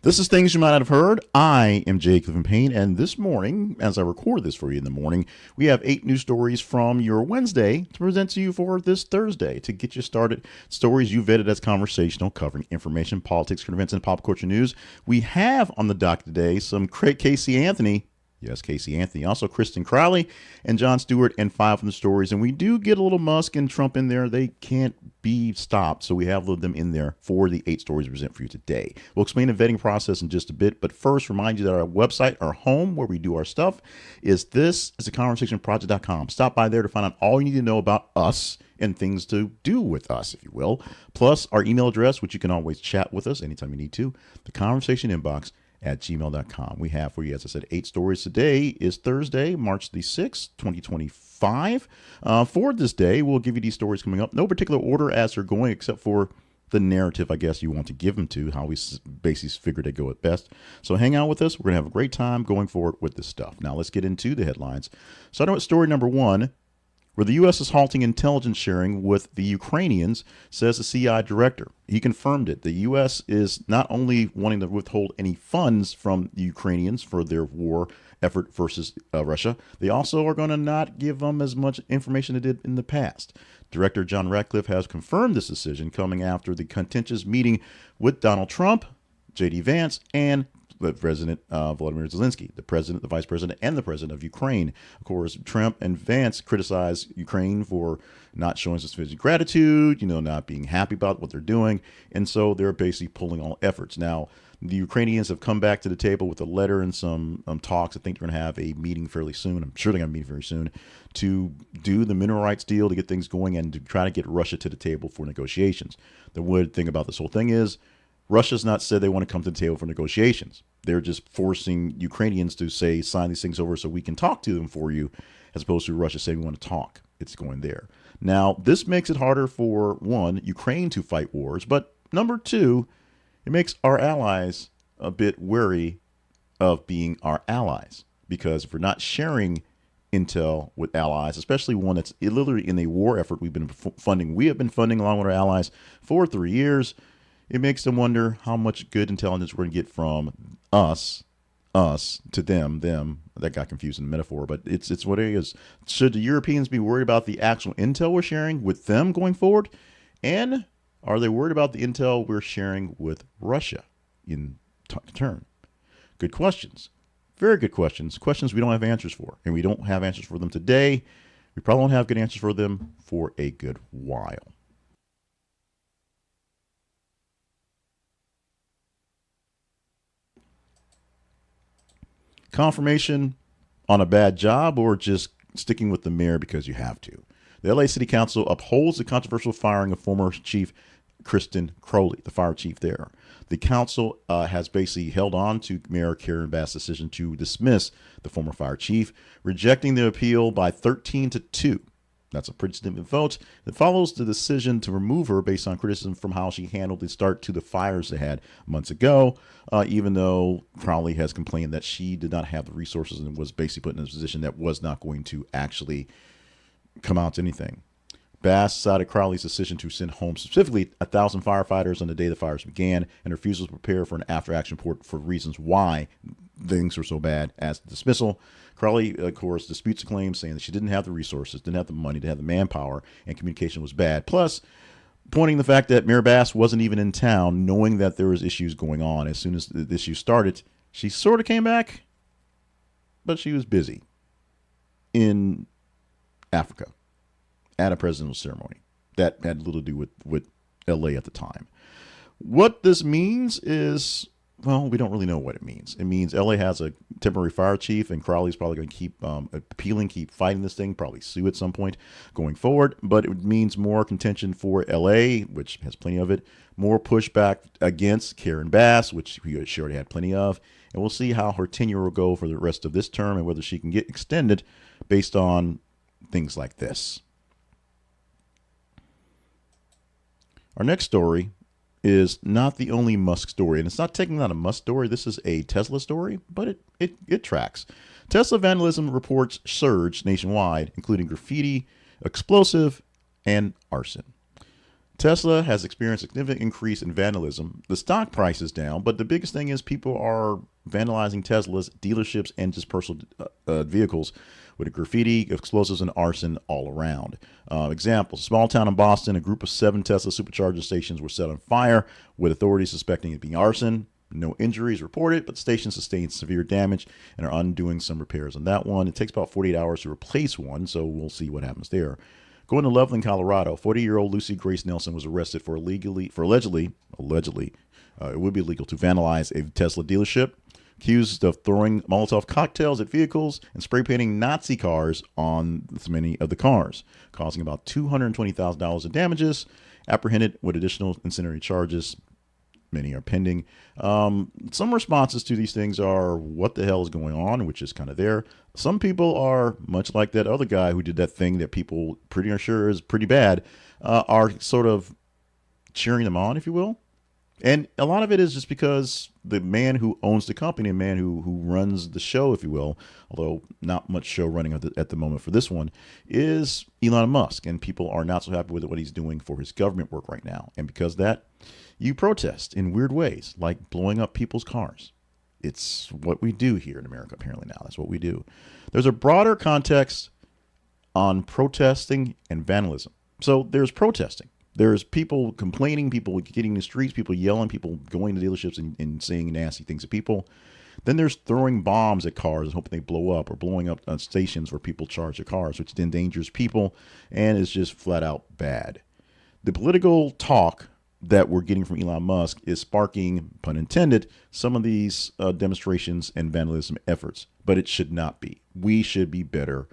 This is Things You Might Not Have Heard. I am Jake Payne, and this morning, as I record this for you in the morning, we have 8 news stories from your Wednesday to present to you for this Thursday to get you started. Stories you vetted as conversational, covering information, politics, current events, and pop culture news. We have on the dock today some Casey Anthony. Yes, Casey Anthony. Also, Kristin Crowley and Jon Stewart and 5 from the stories. And we do get a little Musk and Trump in there. They can't be stopped. So we have them in there for the 8 stories we present for you today. We'll explain the vetting process in just a bit. But first, remind you that our website, our home, where we do our stuff, is conversationproject.com. Stop by there to find out all you need to know about us and things to do with us, if you will. Plus, our email address, which you can always chat with us anytime you need to, the conversation inbox at gmail.com. We have for you, as I said, 8 stories. Today is Thursday, March the 6th, 2025. For this day, we'll give you these stories coming up. No particular order as they're going, except for the narrative, I guess, you want to give them to, how we basically figured they go at best. So hang out with us. We're going to have a great time going forward with this stuff. Now, let's get into the headlines. Starting with story number 1. Where the U.S. is halting intelligence sharing with the Ukrainians, says the CIA director. He confirmed it. The U.S. is not only wanting to withhold any funds from the Ukrainians for their war effort versus Russia, they also are going to not give them as much information they did in the past. Director John Ratcliffe has confirmed this decision coming after the contentious meeting with Donald Trump, J.D. Vance, and President Volodymyr Zelensky, the president, the vice president, and the president of Ukraine. Of course, Trump and Vance criticized Ukraine for not showing sufficient gratitude, not being happy about what they're doing. And so they're basically pulling all efforts. Now, the Ukrainians have come back to the table with a letter and some talks. I think they're going to have a meeting fairly soon. I'm sure they're going to meet very soon to do the mineral rights deal, to get things going and to try to get Russia to the table for negotiations. The weird thing about this whole thing is Russia's not said they want to come to the table for negotiations. They're just forcing Ukrainians to say, sign these things over so we can talk to them for you, as opposed to Russia saying we want to talk. It's going there. Now, this makes it harder for, 1, Ukraine to fight wars, but number 2, it makes our allies a bit wary of being our allies, because if we're not sharing intel with allies, especially one that's literally in a war effort we have been funding along with our allies for 3 years, it makes them wonder how much good intelligence we're going to get from us to them. That got confused in the metaphor, but it's what it is. Should the Europeans be worried about the actual intel we're sharing with them going forward? And are they worried about the intel we're sharing with Russia in turn? Good questions. Very good questions. Questions we don't have answers for. And we don't have answers for them today. We probably won't have good answers for them for a good while. Confirmation on a bad job or just sticking with the mayor because you have to. The LA City Council upholds the controversial firing of former chief Kristin Crowley, the fire chief there. The council has basically held on to Mayor Karen Bass' decision to dismiss the former fire chief, rejecting the appeal by 13-2. That's a pretty significant vote that follows the decision to remove her based on criticism from how she handled the start to the fires they had months ago, even though Crowley has complained that she did not have the resources and was basically put in a position that was not going to actually come out to anything. Bass cited Crowley's decision to send home specifically 1,000 firefighters on the day the fires began and refusal to prepare for an after-action report for reasons why things were so bad as the dismissal. Crowley, of course, disputes the claim, saying that she didn't have the resources, didn't have the money, didn't have the manpower, and communication was bad. Plus, pointing the fact that Mayor Bass wasn't even in town, knowing that there was issues going on. As soon as the issue started, she sort of came back, but she was busy in Africa at a presidential ceremony. That had little to do with LA at the time. What this means is, well, we don't really know what it means. It means LA has a temporary fire chief, and Crowley's probably going to keep appealing, keep fighting this thing, probably sue at some point going forward. But it means more contention for LA, which has plenty of it, more pushback against Karen Bass, which she already had plenty of. And we'll see how her tenure will go for the rest of this term and whether she can get extended based on things like this. Our next story is not the only Musk story, and it's not technically not a Musk story. This is a Tesla story, but it tracks. Tesla vandalism reports surge nationwide, including graffiti, explosive, and arson. Tesla has experienced a significant increase in vandalism. The stock price is down, but the biggest thing is people are vandalizing Teslas, dealerships, and just personal vehicles with graffiti, explosives, and arson all around. Examples: small town in Boston, a group of 7 Tesla supercharger stations were set on fire, with authorities suspecting it being arson. No injuries reported, but the station sustained severe damage and are undoing some repairs on that one. It takes about 48 hours to replace one, so we'll see what happens there. Going to Loveland, Colorado, 40-year-old Lucy Grace Nelson was arrested for allegedly, it would be illegal to vandalize a Tesla dealership, accused of throwing Molotov cocktails at vehicles and spray painting Nazi cars on many of the cars, causing about $220,000 in damages. Apprehended with additional incendiary charges. Many are pending. Some responses to these things are, what the hell is going on, which is kind of there. Some people are, much like that other guy who did that thing that people pretty are sure is pretty bad, are sort of cheering them on, if you will. And a lot of it is just because the man who owns the company, a man who runs the show, if you will, although not much show running at the moment for this one, is Elon Musk. And people are not so happy with what he's doing for his government work right now. And because of that, you protest in weird ways, like blowing up people's cars. It's what we do here in America, apparently now. That's what we do. There's a broader context on protesting and vandalism. So there's protesting. There's people complaining, people getting in the streets, people yelling, people going to dealerships and saying nasty things to people. Then there's throwing bombs at cars and hoping they blow up, or blowing up stations where people charge their cars, which endangers people and is just flat out bad. The political talk that we're getting from Elon Musk is sparking, pun intended, some of these demonstrations and vandalism efforts, but it should not be. We should be better.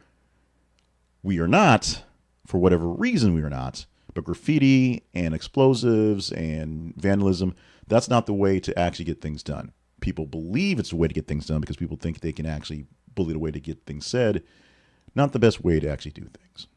We are not, for whatever reason we are not, but graffiti and explosives and vandalism, that's not the way to actually get things done. People believe it's the way to get things done because people think they can actually bully the way to get things said. Not the best way to actually do things.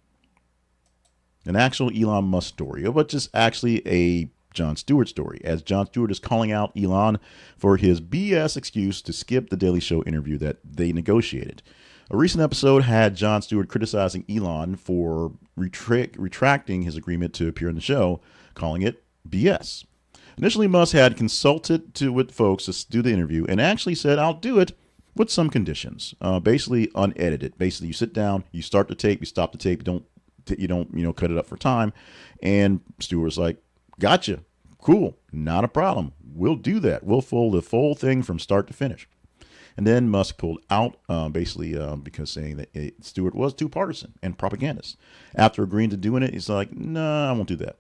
An actual Elon Musk story, but just actually a Jon Stewart story, as Jon Stewart is calling out Elon for his BS excuse to skip the Daily Show interview that they negotiated. A recent episode had Jon Stewart criticizing Elon for retracting his agreement to appear in the show, calling it BS. Initially, Musk had consulted with folks to do the interview and actually said, "I'll do it with some conditions." Basically unedited. Basically, you sit down, you start the tape, you stop the tape, you don't cut it up for time. And Stewart was like, "Gotcha. Cool. Not a problem. We'll do that. We'll fold the full thing from start to finish." And then Musk pulled out, because saying that Stewart was too partisan and propagandist. After agreeing to doing it, he's like, "No, I won't do that."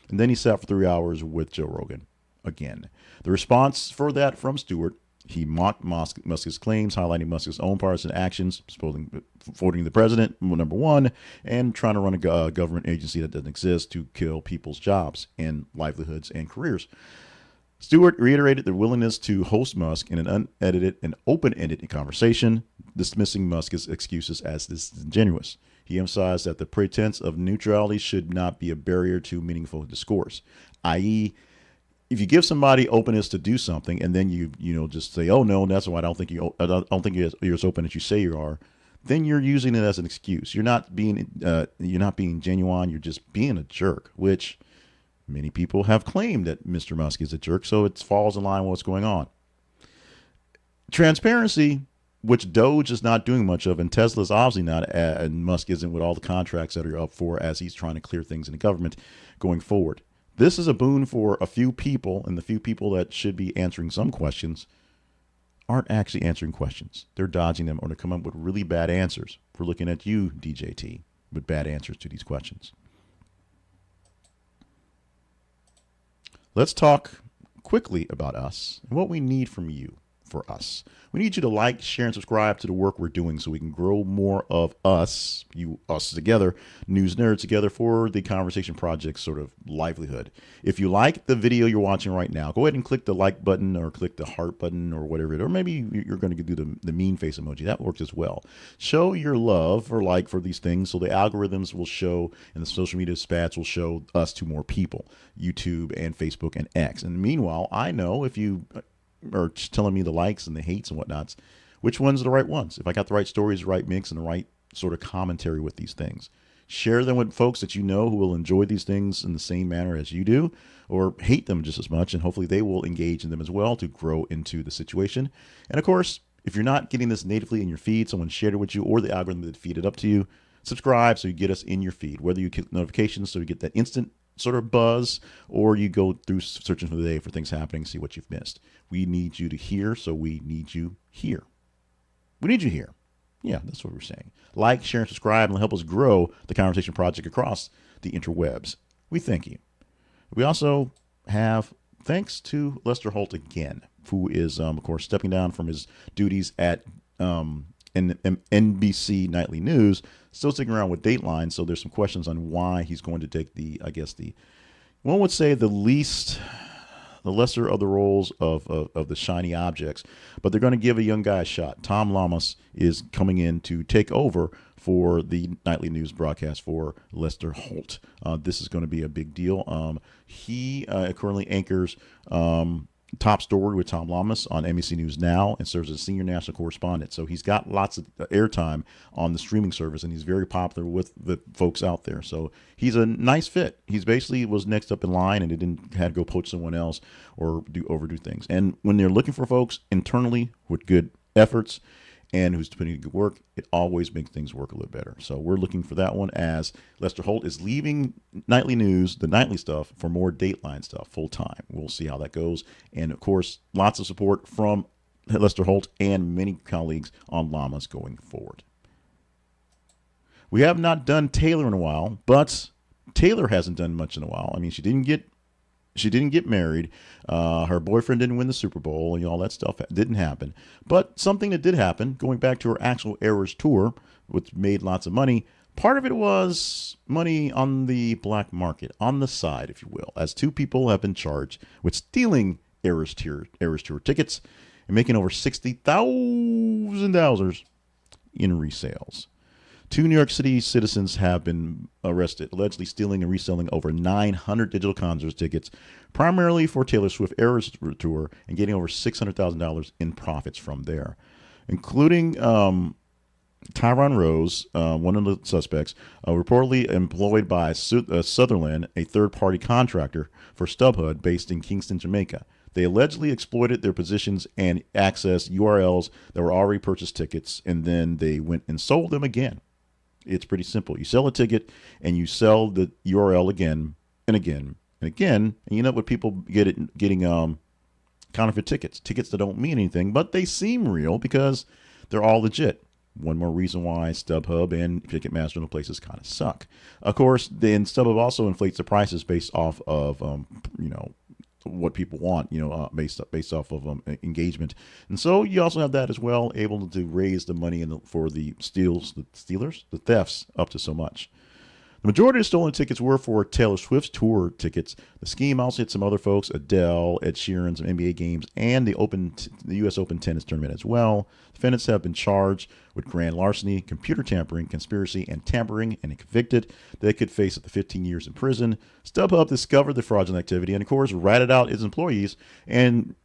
And then he sat for 3 hours with Joe Rogan again. The response for that from Stewart, he mocked Musk's claims, highlighting Musk's own partisan actions, supporting the president, number one, and trying to run a government agency that doesn't exist to kill people's jobs and livelihoods and careers. Stewart reiterated their willingness to host Musk in an unedited and open-ended conversation, dismissing Musk's excuses as disingenuous. He emphasized that the pretense of neutrality should not be a barrier to meaningful discourse, i.e., if you give somebody openness to do something and then you just say, "Oh no, that's why I don't think you're as open as you say you are," then you're using it as an excuse. You're not being genuine. You're just being a jerk, which many people have claimed that Mr. Musk is a jerk, so it falls in line with what's going on. Transparency, which Doge is not doing much of, and Tesla's obviously not, and Musk isn't with all the contracts that are up for as he's trying to clear things in the government going forward. This is a boon for a few people, and the few people that should be answering some questions aren't actually answering questions. They're dodging them, or they come up with really bad answers. We're looking at you, DJT, with bad answers to these questions. Let's talk quickly about us and what we need from you for us. We need you to like, share, and subscribe to the work we're doing so we can grow more of us together, news nerds together, for the Conversation Project sort of livelihood. If you like the video you're watching right now, go ahead and click the like button or click the heart button or whatever it is. Or maybe you're going to do the mean face emoji. That works as well. Show your love or like for these things so the algorithms will show and the social media spats will show us to more people, YouTube and Facebook and X. And meanwhile, I know if you or just telling me the likes and the hates and whatnots, which ones are the right ones. If I got the right stories, the right mix, and the right sort of commentary with these things. Share them with folks that you know who will enjoy these things in the same manner as you do, or hate them just as much, and hopefully they will engage in them as well to grow into the situation. And of course, if you're not getting this natively in your feed, someone shared it with you, or the algorithm that feed it up to you, subscribe so you get us in your feed, whether you get notifications so you get that instant sort of buzz, or you go through searching for the day for things happening, see what you've missed. We need you to hear, so we need you here. We need you here. Yeah, that's what we're saying. Like, share, and subscribe, and help us grow the Conversation Project across the interwebs. We thank you. We also have thanks to Lester Holt again, who is, of course, stepping down from his duties at NBC Nightly News, still sticking around with Dateline. So there's some questions on why he's going to take the, I guess, one would say the lesser of the roles of the shiny objects, but they're going to give a young guy a shot. Tom Llamas is coming in to take over for the nightly news broadcast for Lester Holt. This is going to be a big deal. He currently anchors Top Story with Tom Llamas on NBC News Now and serves as a senior national correspondent. So he's got lots of airtime on the streaming service, and he's very popular with the folks out there. So he's a nice fit. He's basically was next up in line, and it didn't had to go poach someone else or overdo things. And when they're looking for folks internally with good efforts and who's putting in good work, it always makes things work a little better. So we're looking for that one, as Lester Holt is leaving nightly news, the nightly stuff, for more Dateline stuff full time. We'll see how that goes. And of course, lots of support from Lester Holt and many colleagues on Llamas going forward. We have not done Taylor in a while, but Taylor hasn't done much in a while. I mean, she didn't get married. Her boyfriend didn't win the Super Bowl, and all that stuff didn't happen. But something that did happen, going back to her actual Eras tour, which made lots of money, part of it was money on the black market, on the side, if you will, as two people have been charged with stealing Eras tour tickets and making over $60,000 in resales. Two New York City citizens have been arrested, allegedly stealing and reselling over 900 digital concert tickets, primarily for Taylor Swift Eras Tour, and getting over $600,000 in profits from there, including Tyron Rose, one of the suspects, reportedly employed by Sutherland, a third-party contractor for StubHub based in Kingston, Jamaica. They allegedly exploited their positions and accessed URLs that were already purchased tickets, and then they went and sold them again. It's pretty simple. You sell a ticket and you sell the URL again and again and again. And you know what people getting counterfeit tickets that don't mean anything, but they seem real because they're all legit. One more reason why StubHub and Ticketmaster and the places kind of suck. Of course, then StubHub also inflates the prices based off of what people want, based off of engagement. And so you also have that as well, able to raise the money for the thefts up to so much. The majority of stolen tickets were for Taylor Swift's tour tickets. The scheme also hit some other folks, Adele, Ed Sheeran, some NBA games, and the U.S. Open tennis tournament as well. Defendants have been charged with grand larceny, computer tampering, conspiracy, and tampering, and convicted. They could face up to 15 years in prison. StubHub discovered the fraudulent activity and, of course, ratted out its employees and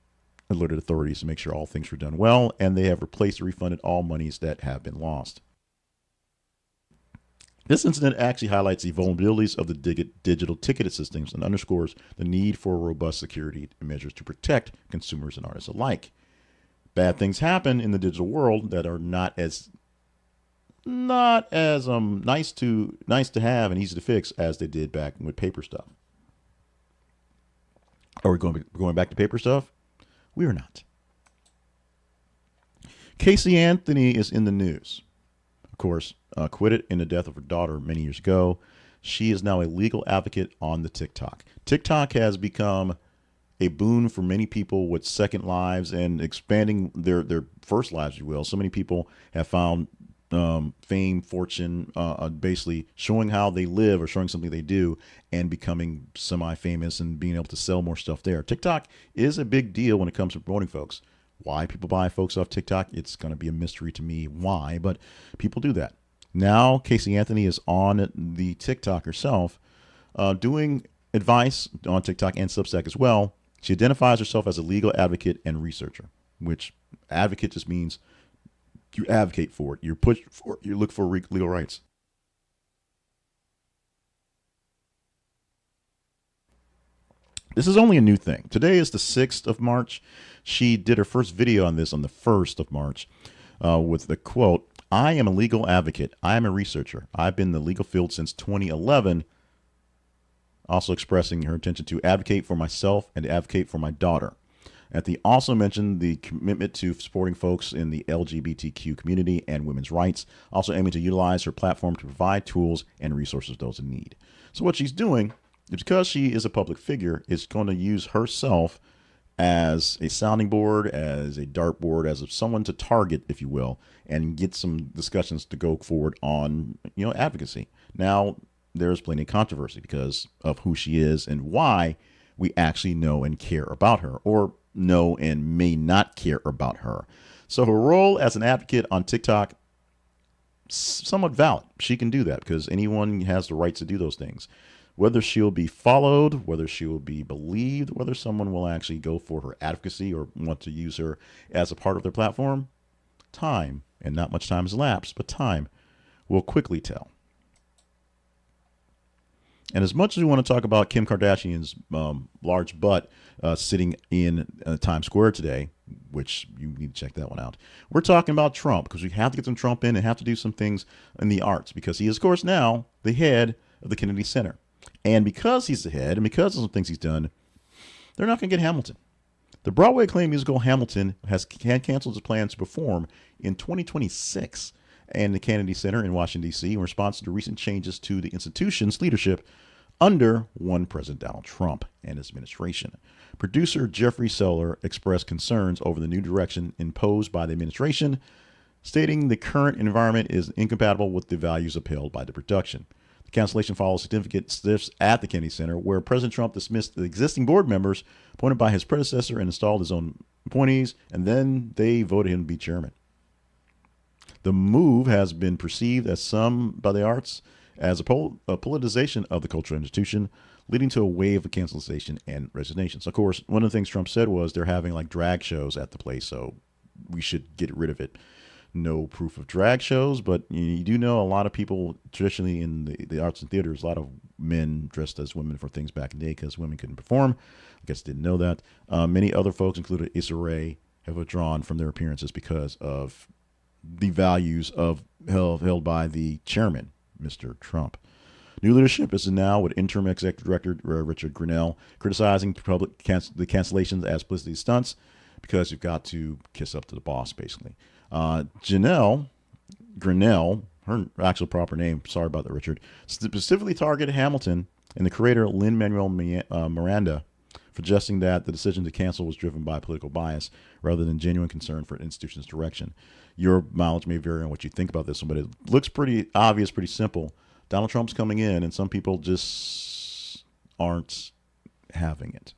alerted authorities to make sure all things were done well, and they have replaced or refunded all monies that have been lost. This incident actually highlights the vulnerabilities of the digital ticketed systems and underscores the need for robust security measures to protect consumers and artists alike. Bad things happen in the digital world that are not as nice to have and easy to fix as they did back with paper stuff. Are we going back to paper stuff? We are not. Casey Anthony is in the news. Of course, acquitted in the death of her daughter many years ago. She is now a legal advocate on the TikTok. TikTok has become a boon for many people with second lives and expanding their first lives, if you will. So many people have found fame, fortune, basically showing how they live or showing something they do and becoming semi-famous and being able to sell more stuff there. TikTok is a big deal when it comes to promoting folks. Why people buy folks off TikTok, it's going to be a mystery to me why, but people do that. Now, Casey Anthony is on the TikTok herself, doing advice on TikTok and Substack as well. She identifies herself as a legal advocate and researcher, which advocate just means you advocate for it. You push for it. You look for legal rights. This is only a new thing. Today is the 6th of March. She did her first video on this on the 1st of March with the quote, "I am a legal advocate. I am a researcher. I've been in the legal field since 2011." Also expressing her intention to advocate for myself and to advocate for my daughter. And they also mentioned the commitment to supporting folks in the LGBTQ community and women's rights, also aiming to utilize her platform to provide tools and resources to those in need. So what she's doing, because she is a public figure, is going to use herself as a sounding board, as a dartboard, as someone to target, if you will, and get some discussions to go forward on, advocacy. Now, there's plenty of controversy because of who she is and why we actually know and care about her, or know and may not care about her. So her role as an advocate on TikTok, somewhat valid. She can do that because anyone has the right to do those things. Whether she'll be followed, whether she will be believed, whether someone will actually go for her advocacy or want to use her as a part of their platform, time, and not much time has elapsed, but time will quickly tell. And as much as we want to talk about Kim Kardashian's large butt sitting in Times Square today, which you need to check that one out, we're talking about Trump because we have to get some Trump in and have to do some things in the arts because he is, of course, now the head of the Kennedy Center. And because he's the head and because of some things he's done, they're not going to get Hamilton. The Broadway acclaimed musical Hamilton has canceled its plans to perform in 2026 and the Kennedy Center in Washington, D.C. in response to recent changes to the institution's leadership under one President Donald Trump and his administration. Producer Jeffrey Seller expressed concerns over the new direction imposed by the administration, stating the current environment is incompatible with the values upheld by the production. The cancellation follows significant shifts at the Kennedy Center, where President Trump dismissed the existing board members appointed by his predecessor and installed his own appointees, and then they voted him to be chairman. The move has been perceived as some by the arts as a politicization of the cultural institution, leading to a wave of cancellation and resignations. Of course, one of the things Trump said was they're having like drag shows at the place, so we should get rid of it. No proof of drag shows, but you do know a lot of people traditionally in the arts and theaters, a lot of men dressed as women for things back in the day because women couldn't perform. I guess didn't know that. Many other folks, including Issa Rae, have withdrawn from their appearances because of the values held by the chairman, Mr. Trump. New leadership is now with interim executive director Richard Grinnell criticizing the cancellations as publicity stunts because you've got to kiss up to the boss, basically. Janelle Grinnell, her actual proper name, sorry about that, Richard, specifically targeted Hamilton and the creator Lin-Manuel Miranda, suggesting that the decision to cancel was driven by political bias rather than genuine concern for an institution's direction. Your mileage may vary on what you think about this one, but it looks pretty obvious, pretty simple. Donald Trump's coming in, and some people just aren't having it.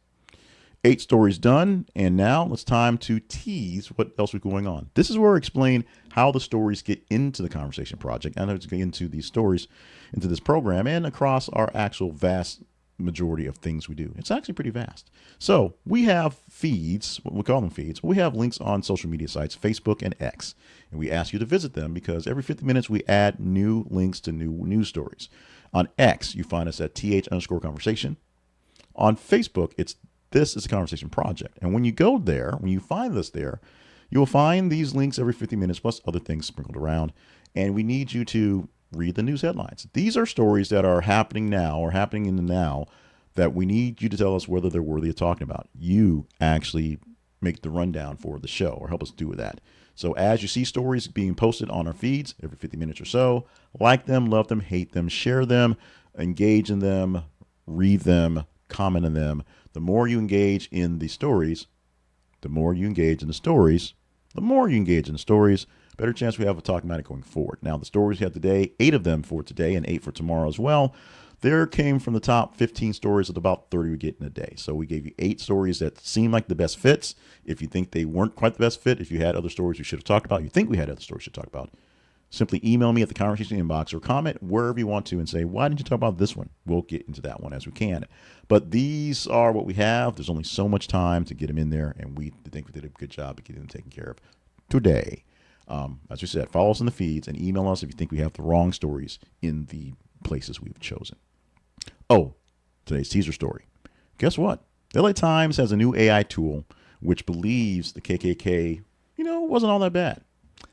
8 stories done, and now it's time to tease what else is going on. This is where I explain how the stories get into the Conversation Project and how to get into these stories, into this program, and across our actual vast majority of things we do. It's actually pretty vast. So we have feeds, we call them feeds. We have links on social media sites, Facebook and X, and we ask you to visit them because every 50 minutes we add new links to new news stories. On X, you find us at th_conversation. On Facebook, this is the Conversation Project. And when you go there, when you find us there, you will find these links every 50 minutes plus other things sprinkled around. And we need you to read the news headlines. These are stories that are happening now or happening in the now that we need you to tell us whether they're worthy of talking about. You actually make the rundown for the show or help us do that. So as you see stories being posted on our feeds every 50 minutes or so, like them, love them, hate them, share them, engage in them, read them, comment on them. The more you engage in the stories, the more you engage in the stories, the more you engage in the stories, better chance we have of talking about it going forward. Now, the stories we have today, 8 of them for today and 8 for tomorrow as well, there came from the top 15 stories of about 30 we get in a day. So we gave you 8 stories that seem like the best fits. If you think they weren't quite the best fit, if you had other stories we should have talked about, you think we had other stories we should talk about, simply email me at the conversation inbox or comment wherever you want to and say, why didn't you talk about this one? We'll get into that one as we can. But these are what we have. There's only so much time to get them in there, and we think we did a good job of getting them taken care of today. As we said, follow us in the feeds and email us if you think we have the wrong stories in the places we've chosen. Oh, today's teaser story. Guess what? The LA Times has a new AI tool which believes the KKK, wasn't all that bad.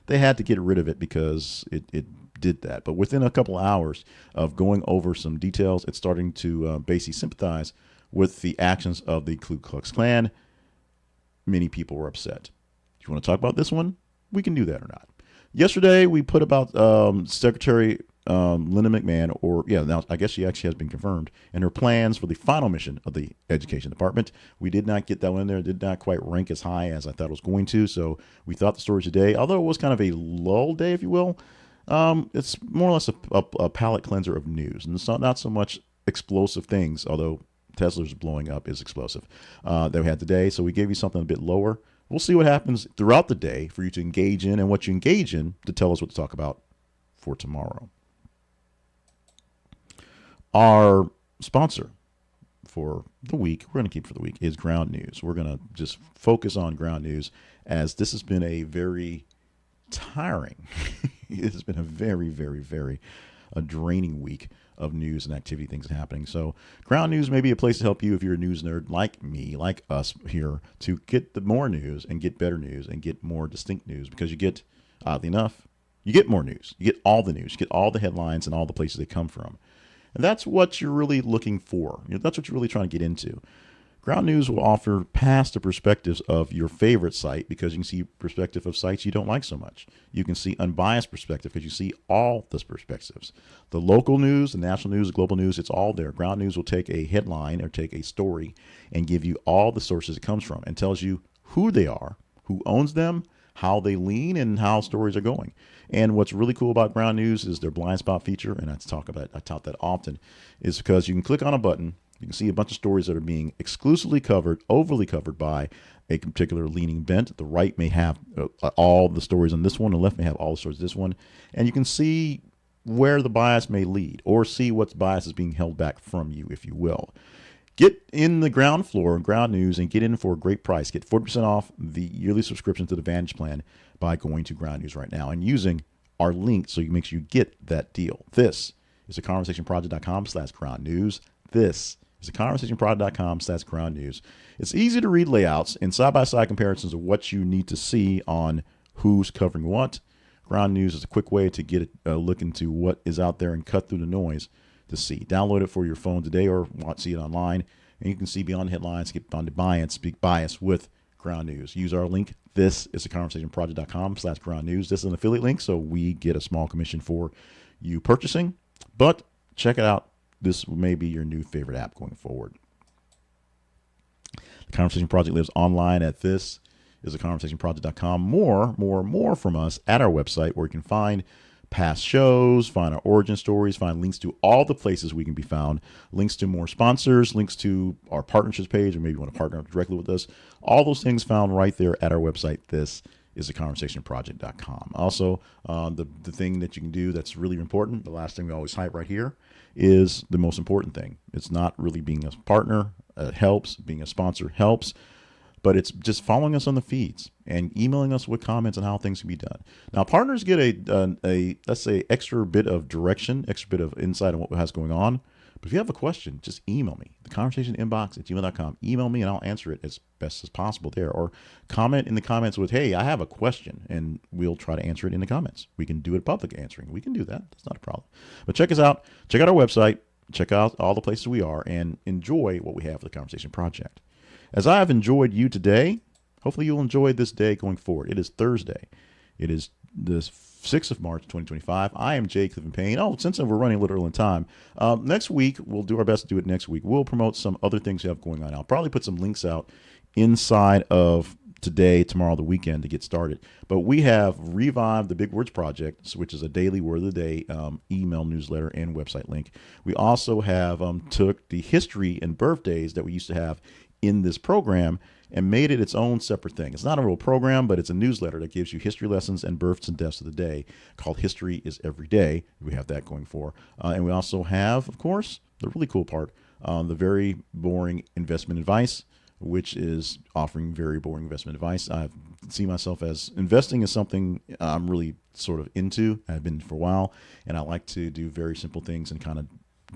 They had to get rid of it because it did that. But within a couple hours of going over some details, it's starting to basically sympathize with the actions of the Ku Klux Klan. Many people were upset. If you want to talk about this one, we can do that or not. Yesterday, we put about Secretary Linda McMahon, now I guess she actually has been confirmed, and her plans for the final mission of the Education Department. We did not get that one in there. It did not quite rank as high as I thought it was going to. So we thought the story today, although it was kind of a lull day, if you will, it's more or less a palate cleanser of news. And it's not so much explosive things, although Tesla's blowing up is explosive, that we had today. So we gave you something a bit lower. We'll see what happens throughout the day for you to engage in, and what you engage in to tell us what to talk about for tomorrow. Our sponsor for the week, we're going to keep for the week, is Ground News. We're going to just focus on Ground News, as this has been a very tiring, it has been a very, very, very draining week of news and activity, things happening. So Ground News may be a place to help you if you're a news nerd like me, like us here, to get the more news and get better news and get more distinct news, because you get, oddly enough, you get more news. You get all the news. You get all the headlines and all the places they come from. And that's what you're really looking for. That's what you're really trying to get into. Ground News will offer past the perspectives of your favorite site, because you can see perspective of sites you don't like so much. You can see unbiased perspective because you see all the perspectives. The local news, the national news, the global news, it's all there. Ground News will take a headline or take a story and give you all the sources it comes from, and tells you who they are, who owns them, how they lean, and how stories are going. And what's really cool about Ground News is their blind spot feature, and I tout that often, is because you can click on a button. You can see a bunch of stories that are being exclusively covered, overly covered by a particular leaning bent. The right may have all the stories on this one, the left may have all the stories on this one. And you can see where the bias may lead, or see what bias is being held back from you, if you will. Get in the ground floor of Ground News and get in for a great price. Get 40% off the yearly subscription to the Vantage plan by going to Ground News right now and using our link, so you make sure you get that deal. This is theconversationproject.com/ground news. This is theconversationproject.com/ground news. It's easy to read layouts and side-by-side comparisons of what you need to see on who's covering what. Ground News is a quick way to get a look into what is out there and cut through the noise to see. Download it for your phone today, or see it online, and you can see beyond headlines, get beyond the bias, speak bias with Ground News. Use our link. This is theconversationproject.com/ground news. This is an affiliate link, so we get a small commission for you purchasing, but check it out. This may be your new favorite app going forward. The Conversation Project lives online at this is theconversationproject.com. More from us at our website, where you can find past shows, find our origin stories, find links to all the places we can be found, links to more sponsors, links to our partnerships page, or maybe you want to partner directly with us. All those things found right there at our website. This is theconversationproject.com. Also, the thing that you can do that's really important, the last thing we always hype right here, is the most important thing. It's not really being a partner. It helps. Being a sponsor helps. But it's just following us on the feeds and emailing us with comments on how things can be done. Now, partners get a let's say, extra bit of direction, extra bit of insight on what has going on. But if you have a question, just email me. The conversation inbox at gmail.com. Email me and I'll answer it as best as possible there. Or comment in the comments with, hey, I have a question, and we'll try to answer it in the comments. We can do it public answering. We can do that. That's not a problem. But check us out. Check out our website. Check out all the places we are, and enjoy what we have for the Conversation Project. As I have enjoyed you today, hopefully you'll enjoy this day going forward. It is Thursday. It is the 6th of March, 2025. I am Jay Clifton Payne. Oh, since we're running a little early in time, next week, we'll do our best to do it next week. We'll promote some other things we have going on. I'll probably put some links out inside of today, tomorrow, the weekend to get started. But we have revived the Big Words Project, which is a daily word of the day email newsletter and website link. We also have took the history and birthdays that we used to have in this program and made it its own separate thing. It's not a real program, but it's a newsletter that gives you history lessons and births and deaths of the day, called History is Every Day. We have that going for. And we also have, of course, the really cool part, the very boring investment advice, which is offering very boring investment advice. I see myself as investing is something I'm really sort of into. I've been for a while, and I like to do very simple things and kind of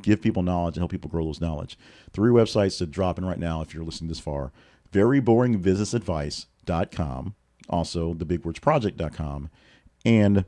give people knowledge and help people grow those knowledge. 3 websites to drop in right now if you're listening this far. veryboringbusinessadvice.com, also thebigwordsproject.com, and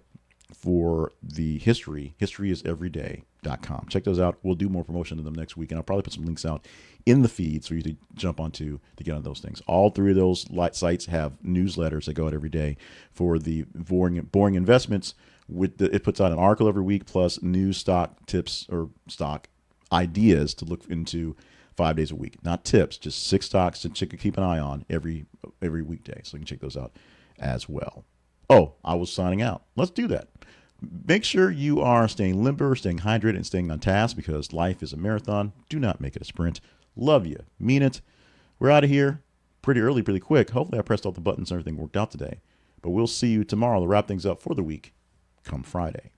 for the historyiseveryday.com. Check those out. We'll do more promotion of them next week, and I'll probably put some links out in the feed for you to jump onto to get on those things. All 3 of those sites have newsletters that go out every day for the boring investments. It puts out an article every week plus new stock tips or stock ideas to look into 5 days a week. Not tips, just 6 stocks to keep an eye on every weekday. So you can check those out as well. Oh, I was signing out. Let's do that. Make sure you are staying limber, staying hydrated, and staying on task because life is a marathon. Do not make it a sprint. Love you. Mean it. We're out of here pretty early, pretty quick. Hopefully I pressed all the buttons and everything worked out today. But we'll see you tomorrow to wrap things up for the week come Friday.